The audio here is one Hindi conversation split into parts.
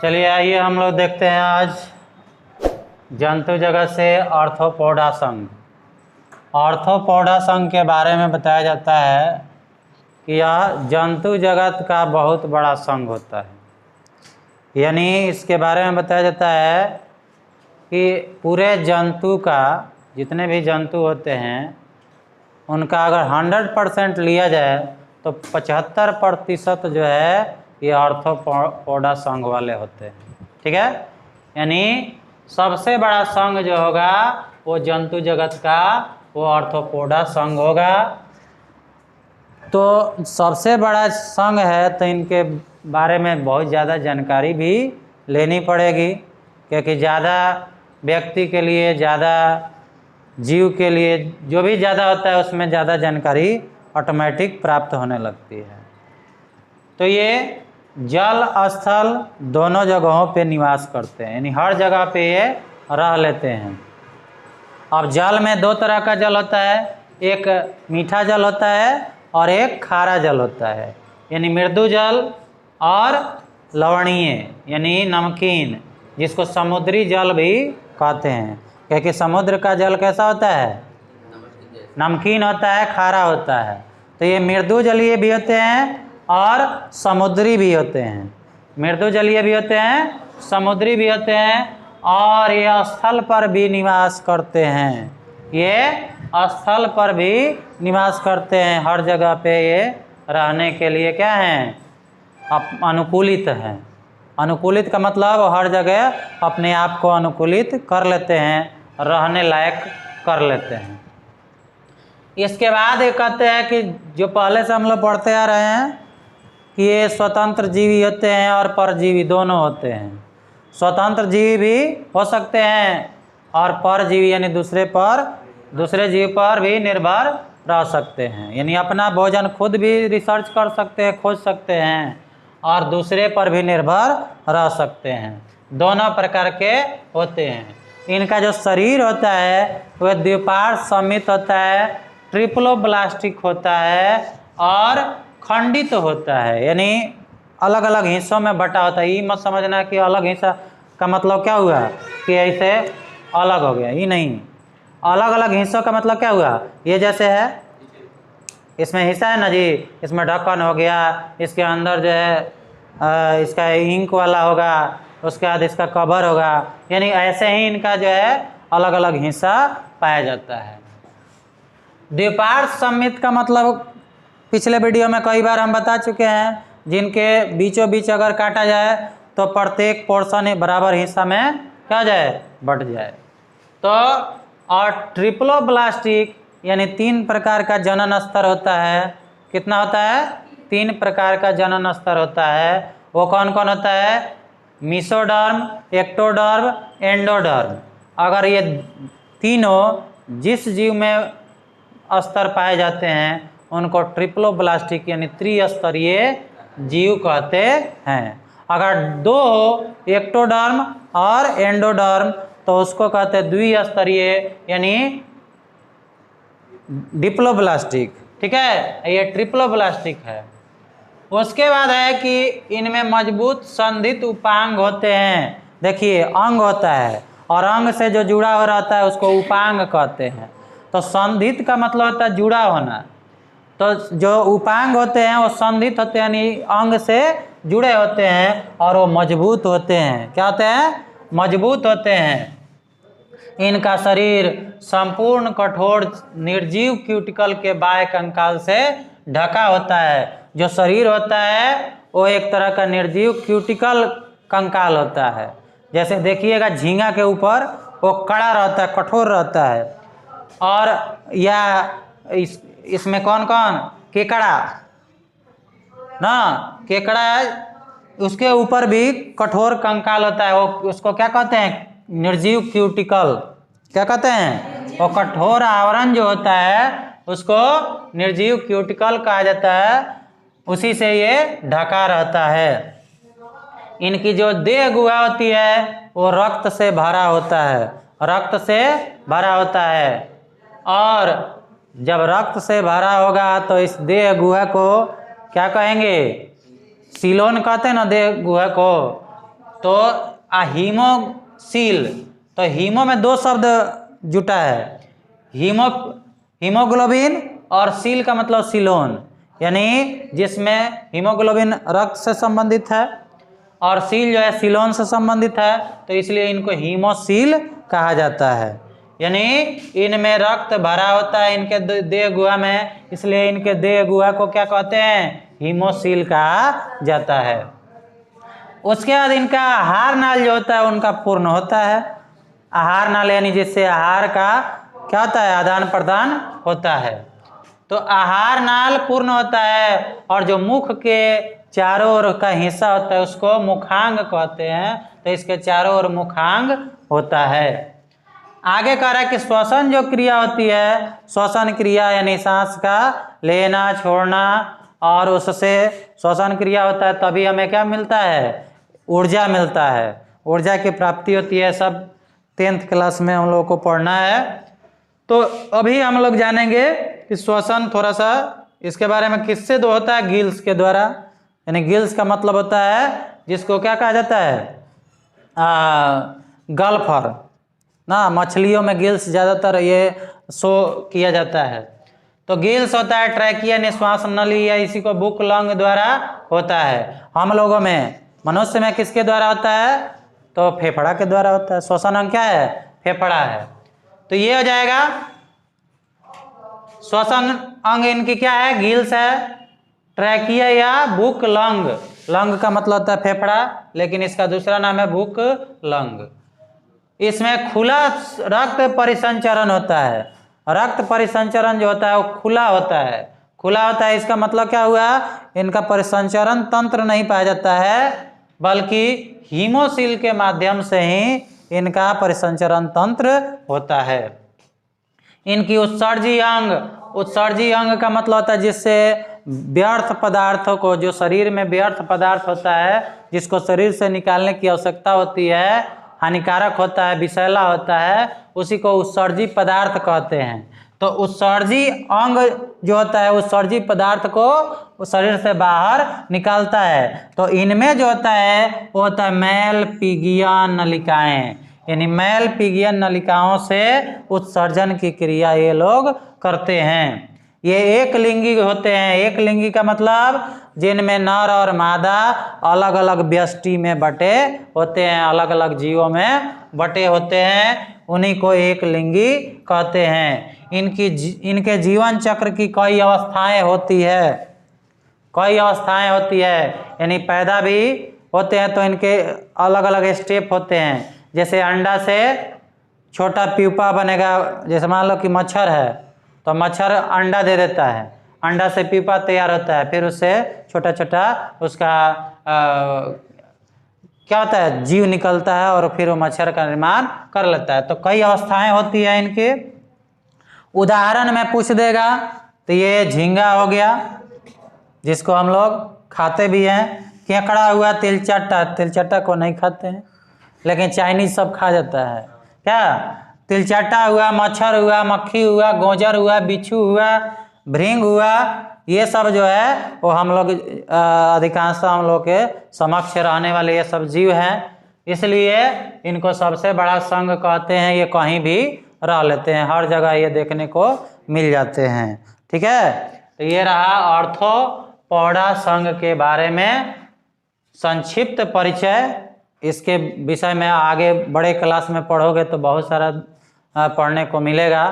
चलिए आइए हम लोग देखते हैं आज जंतु जगत से आर्थ्रोपोडा संघ। आर्थ्रोपोडा संघ के बारे में बताया जाता है कि यह जंतु जगत का बहुत बड़ा संघ होता है। यानी इसके बारे में बताया जाता है कि पूरे जंतु का, जितने भी जंतु होते हैं उनका अगर 100% लिया जाए तो 75% जो है ये आर्थ्रोपोडा संघ वाले होते हैं। ठीक है, यानी सबसे बड़ा संघ जो होगा वो जंतु जगत का वो आर्थ्रोपोडा संघ होगा। तो सबसे बड़ा संघ है तो इनके बारे में बहुत ज़्यादा जानकारी भी लेनी पड़ेगी, क्योंकि ज़्यादा व्यक्ति के लिए, ज़्यादा जीव के लिए जो भी ज़्यादा होता है उसमें ज़्यादा जानकारी ऑटोमेटिक प्राप्त होने लगती है। तो ये जल स्थल दोनों जगहों पे निवास करते हैं, यानी हर जगह पे ये रह लेते हैं। अब जल में दो तरह का जल होता है, एक मीठा जल होता है और एक खारा जल होता है, यानी मृदु जल और लवणीय यानी नमकीन, जिसको समुद्री जल भी कहते हैं। क्योंकि समुद्र का जल कैसा होता है? नमकीन होता है, खारा होता है। तो ये मृदु जलीय भी होते हैं और समुद्री भी होते हैं। मृदु जलीय भी होते हैं, समुद्री भी होते हैं, और ये स्थल पर भी निवास करते हैं। ये स्थल पर भी निवास करते हैं, हर जगह पे ये रहने के लिए क्या हैं? अनुकूलित हैं। अनुकूलित का मतलब हर जगह अपने आप को अनुकूलित कर लेते हैं, रहने लायक कर लेते हैं। इसके बाद ये कहते हैं कि जो पहले से हम लोग पढ़ते आ रहे हैं कि ये स्वतंत्र जीवी होते हैं और परजीवी दोनों होते हैं। स्वतंत्र जीवी भी हो सकते हैं और परजीवी यानी दूसरे जीव पर भी निर्भर रह सकते हैं, यानी अपना भोजन खुद भी रिसर्च कर सकते हैं, खोज सकते हैं, और दूसरे पर भी निर्भर रह सकते हैं। दोनों प्रकार के होते हैं। इनका जो शरीर होता है वह द्विपार्श्व सममित होता है, ट्रिप्लोब्लास्टिक होता है और खंडित होता है, यानी अलग अलग हिस्सों में बटा होता है। ये मत समझना कि अलग हिस्सा का मतलब क्या हुआ कि ऐसे अलग हो गया, ये नहीं। अलग अलग हिस्सों का मतलब क्या हुआ? ये जैसे है, इसमें हिस्सा है ना जी, इसमें ढक्कन हो गया, इसके अंदर जो है इसका इंक वाला होगा, उसके बाद इसका कवर होगा, यानी ऐसे ही इनका जो है अलग अलग हिस्सा पाया जाता है। द्विपार्श्व सममित का मतलब पिछले वीडियो में कई बार हम बता चुके हैं, जिनके बीचों बीच अगर काटा जाए तो प्रत्येक पोर्शन बराबर हिस्सा में क्या जाए? बट जाए। तो और ट्रिप्लोब्लास्टिक यानी 3 प्रकार का जनन स्तर होता है। कितना होता है? 3 प्रकार का जनन स्तर होता है। वो कौन कौन होता है? Mesoderm, ectoderm, endoderm. अगर ये तीनों जिस जीव में स्तर पाए जाते हैं उनको ट्रिप्लोब्लास्टिक यानी त्रिस्तरीय जीव कहते हैं। अगर 2 हो, एक्टोडर्म और एंडोडर्म, तो उसको कहते हैं द्विस्तरीय यानी डिप्लोब्लास्टिक। ठीक है, ये ट्रिप्लोब्लास्टिक है। उसके बाद है कि इनमें मजबूत संधित उपांग होते हैं। देखिए, अंग होता है और अंग से जो जुड़ा हो रहता है उसको उपांग कहते हैं। तो संधित का मतलब होता है जुड़ा होना। तो जो उपांग होते हैं वो संधित होते हैं, यानी अंग से जुड़े होते हैं और वो मजबूत होते हैं। क्या होते हैं? मजबूत होते हैं। इनका शरीर संपूर्ण कठोर निर्जीव क्यूटिकल के बाह्य कंकाल से ढका होता है। जो शरीर होता है वो एक तरह का निर्जीव क्यूटिकल कंकाल होता है। जैसे देखिएगा झींगा के ऊपर वो कड़ा रहता है, कठोर रहता है। और या इसमें कौन कौन? केकड़ा ना, केकड़ा उसके ऊपर भी कठोर कंकाल होता है। वो उसको क्या कहते हैं? निर्जीव क्यूटिकल। क्या कहते हैं? वो कठोर आवरण जो होता है उसको निर्जीव क्यूटिकल कहा जाता है, उसी से ये ढका रहता है। इनकी जो देह गुहा होती है वो रक्त से भरा होता है, रक्त से भरा होता है। और जब रक्त से भरा होगा तो इस देह गुहा को क्या कहेंगे? सीलोन कहते हैं ना देह गुहा को। तो हीमोसील, तो हीमो में दो शब्द जुटा है, हीमोग्लोबिन और सील का मतलब सिलोन, यानी जिसमें हीमोग्लोबिन रक्त से संबंधित है और सील जो है सिलोन से संबंधित है, तो इसलिए इनको हीमोसील कहा जाता है। यानी इनमें रक्त भरा होता है इनके देह गुहा में, इसलिए इनके देह गुहा को क्या कहते हैं, हीमोसील कहा जाता है। उसके बाद इनका आहार नाल जो होता है उनका पूर्ण होता है। आहार नाल यानी जिससे आहार का क्या होता है, आदान प्रदान होता है। तो आहार नाल पूर्ण होता है और जो मुख के चारों ओर का हिस्सा होता है उसको मुखांग कहते हैं, तो इसके चारों ओर मुखांग होता है। आगे कह रहा है कि श्वसन जो क्रिया होती है, श्वसन क्रिया यानी सांस का लेना छोड़ना, और उससे श्वसन क्रिया होता है तभी हमें क्या मिलता है, ऊर्जा मिलता है, ऊर्जा की प्राप्ति होती है। सब 10th क्लास में हम लोगों को पढ़ना है। तो अभी हम लोग जानेंगे कि श्वसन थोड़ा सा इसके बारे में किससे दो होता है, गिल्स के द्वारा। यानी गिल्स का मतलब होता है जिसको क्या कहा जाता है, गल्फर ना, मछलियों में गिल्स ज़्यादातर ये शो किया जाता है। तो गिल्स होता है ट्रैकिया निश्वास नली, या इसी को बुक लंग द्वारा होता है। हम लोगों में, मनुष्य में किसके द्वारा होता है, तो फेफड़ा के द्वारा होता है। श्वसन अंग क्या है, फेफड़ा है। तो ये हो जाएगा श्वसन अंग इनकी क्या है, गिल्स है, ट्रैकिया या बुक लंग। लंग का मतलब होता है फेफड़ा, लेकिन इसका दूसरा नाम है बुक लंग। इसमें खुला रक्त परिसंचरण होता है। रक्त परिसंचरण जो होता है वो खुला होता है। खुला होता है इसका मतलब क्या हुआ, इनका परिसंचरण तंत्र नहीं पाया जाता है, बल्कि हीमोसील के माध्यम से ही इनका परिसंचरण तंत्र होता है। इनकी उत्सर्जी अंग, उत्सर्जी अंग का मतलब होता है जिससे व्यर्थ पदार्थों को, जो शरीर में व्यर्थ पदार्थ होता है जिसको शरीर से निकालने की आवश्यकता होती है, हानिकारक होता है, विषैला होता है, उसी को उत्सर्जी पदार्थ कहते हैं। तो उत्सर्जी अंग जो होता है उत्सर्जी पदार्थ को शरीर से बाहर निकालता है। तो इनमें जो होता है वो होता है मैल पीगियन नलिकाएं, यानी मैल पीगियन नलिकाओं से उत्सर्जन की क्रिया ये लोग करते हैं। ये एक लिंगी होते हैं। एक लिंगी का मतलब जिनमें नर और मादा अलग अलग व्यष्टि में बटे होते हैं, अलग अलग जीवों में बटे होते हैं, उन्हीं को एक लिंगी कहते हैं। इनके जीवन चक्र की कई अवस्थाएं होती है, कई अवस्थाएं होती है, यानी पैदा भी होते हैं तो इनके अलग अलग स्टेप होते हैं। जैसे अंडा से छोटा प्यूपा बनेगा, जैसे मान लो कि मच्छर है तो मच्छर अंडा दे देता है, अंडा से प्यूपा तैयार होता है, फिर उससे छोटा छोटा उसका क्या होता है, जीव निकलता है और फिर वो मच्छर का निर्माण कर लेता है। तो कई अवस्थाएं होती है इनके। उदाहरण में पूछ देगा तो ये झींगा हो गया जिसको हम लोग खाते भी हैं। केकड़ा हुआ, तिलचट्टा, तिलचट्टा को नहीं खाते हैं लेकिन चाइनीज सब खा जाता है। क्या, तिलचट्टा हुआ, मच्छर हुआ, मक्खी हुआ, गोजर हुआ, बिच्छू हुआ, भृंग हुआ, ये सब जो है वो हम लोग अधिकांशतः हम लोग के समक्ष रहने वाले ये सब जीव हैं, इसलिए इनको सबसे बड़ा संघ कहते हैं। ये कहीं भी रह लेते हैं, हर जगह ये देखने को मिल जाते हैं। ठीक है, तो ये रहा आर्थ्रोपोडा संघ के बारे में संक्षिप्त परिचय। इसके विषय में आगे बड़े क्लास में पढ़ोगे तो बहुत सारा पढ़ने को मिलेगा,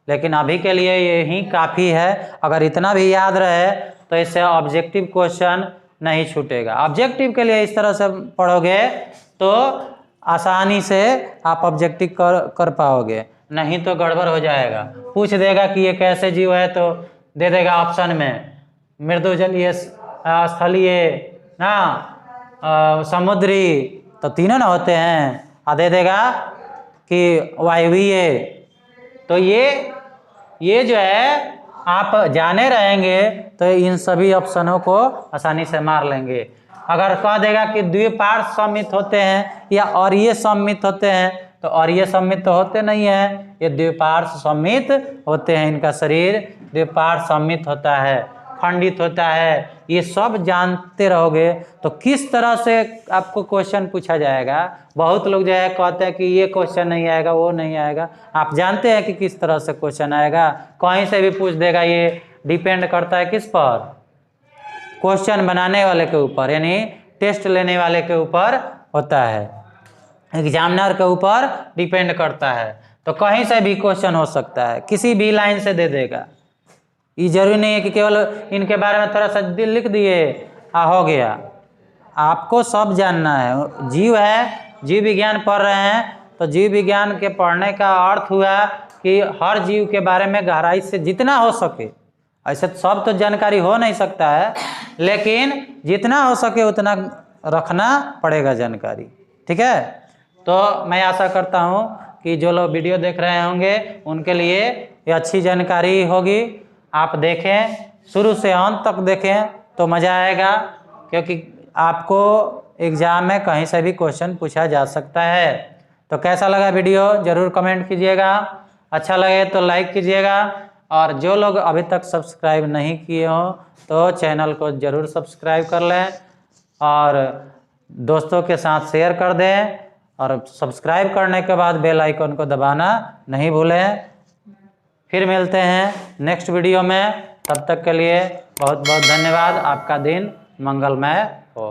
लेकिन अभी के लिए यही काफ़ी है। अगर इतना भी याद रहे तो इससे ऑब्जेक्टिव क्वेश्चन नहीं छूटेगा। ऑब्जेक्टिव के लिए इस तरह से पढ़ोगे तो आसानी से आप ऑब्जेक्टिव कर पाओगे, नहीं तो गड़बड़ हो जाएगा। पूछ देगा कि ये कैसे जीव है तो दे देगा ऑप्शन में मृदु जलीय, स्थलीय ना, समुद्री, तो तीनों ना होते हैं, और दे देगा कि वायवीय। तो ये जो है आप जाने रहेंगे तो इन सभी ऑप्शनों को आसानी से मार लेंगे। अगर कह देगा कि द्विपार्श्व सममित होते हैं या अरीय सममित होते हैं, तो अरीय सममित तो होते नहीं हैं, ये द्विपार्श्व सममित होते हैं। इनका शरीर द्विपार्श्व सममित होता है। खंडित होता है, ये सब जानते रहोगे तो किस तरह से आपको क्वेश्चन पूछा जाएगा। बहुत लोग जो है कहते हैं कि ये क्वेश्चन नहीं आएगा, वो नहीं आएगा। आप जानते हैं कि किस तरह से क्वेश्चन आएगा, कहीं से भी पूछ देगा। ये डिपेंड करता है किस पर, क्वेश्चन बनाने वाले के ऊपर, यानी टेस्ट लेने वाले के ऊपर होता है, एग्जामिनर के ऊपर डिपेंड करता है। तो कहीं से भी क्वेश्चन हो सकता है, किसी भी लाइन से दे देगा। ये जरूरी नहीं है कि केवल इनके बारे में थोड़ा सा दिल लिख दिए हो गया। आपको सब जानना है। जीव है, जीव विज्ञान पढ़ रहे हैं तो जीव विज्ञान के पढ़ने का अर्थ हुआ कि हर जीव के बारे में गहराई से जितना हो सके, ऐसे सब तो जानकारी हो नहीं सकता है, लेकिन जितना हो सके उतना रखना पड़ेगा जानकारी। ठीक है, तो मैं आशा करता हूँ कि जो लोग वीडियो देख रहे होंगे उनके लिए ये अच्छी जानकारी होगी। आप देखें, शुरू से अंत तक देखें तो मज़ा आएगा, क्योंकि आपको एग्ज़ाम में कहीं से भी क्वेश्चन पूछा जा सकता है। तो कैसा लगा वीडियो ज़रूर कमेंट कीजिएगा, अच्छा लगे तो लाइक कीजिएगा, और जो लोग अभी तक सब्सक्राइब नहीं किए हों तो चैनल को ज़रूर सब्सक्राइब कर लें और दोस्तों के साथ शेयर कर दें, और सब्सक्राइब करने के बाद बेल आइकन को दबाना नहीं भूलें। फिर मिलते हैं नेक्स्ट वीडियो में, तब तक के लिए बहुत बहुत धन्यवाद। आपका दिन मंगलमय हो।